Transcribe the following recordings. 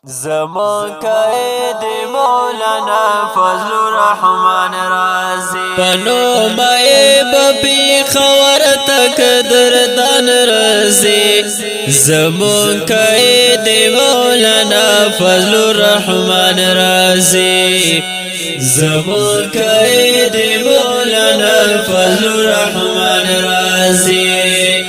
زمان قائد مولانا فضل الرحمن رازی پنو مائی بپی خور تک دردان رازی زمان قائد مولانا فضل الرحمن رازی زمان قائد مولانا فضل الرحمن رازی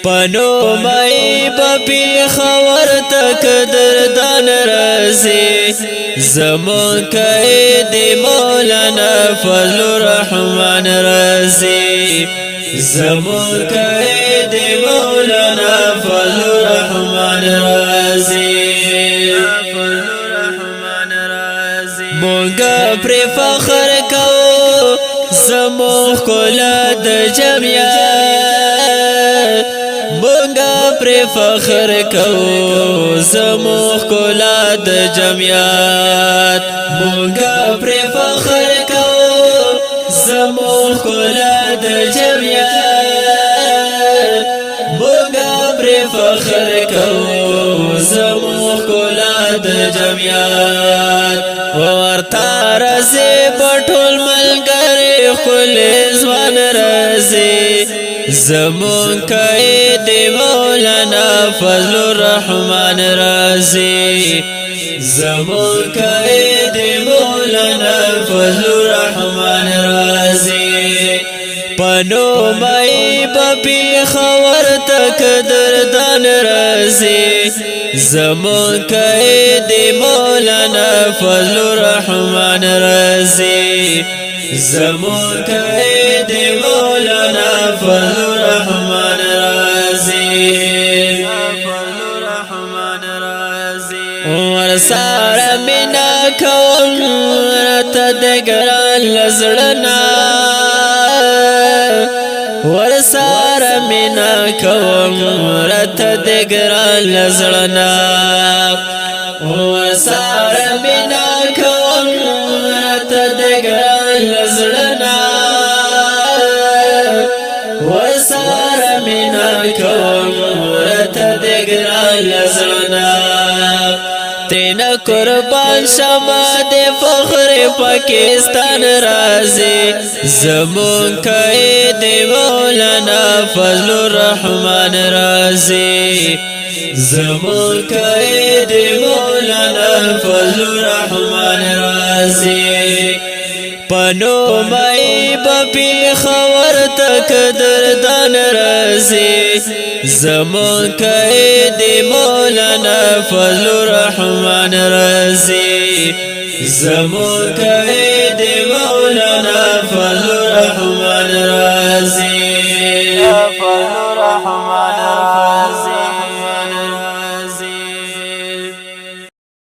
پنو مائی بپی خور تک دردان رازی زمان قائد مولانا فضل الرحمن رازی زمان قائد مولانا فضل الرحمن رازی مونگا پر فخر کو زمو خلا د جمعیت مونگا پر فخر کو زمو خلا د جمعیت مونگا پر فخر کو زمو خلا د جمعیت مونگا پر فخر کو زمو خلا د جمعیت ورتا رزی بطول ملگری خل زوان رزی زمون قائد مولانا فضل الرحمن رازی زمون قائد مولانا فضل الرحمن رازی پنو مائی بپی خور تک دردان رازی زمان قائد مولانا فضل الرحمن رازی زمان قائد مولانا فضل الرحمن رازی ورسار منا کون تدگران لزرنا ورسار منا کوم رت دگران لزړنا ورسار منا کوم رت دگران لزړنا ورسار منا کوم رت دگران لزړنا تین قربان شما دے فخر پاکستان رازی زمون قائد مولانا فضل الرحمن رازی زمون قائد مولانا فضل الرحمن رازی پنو مائی بپی خور تک دردان رازی زمان قائد مولانا فضل الرحمن رازی زمان قائد مولانا فضل الرحمن رازی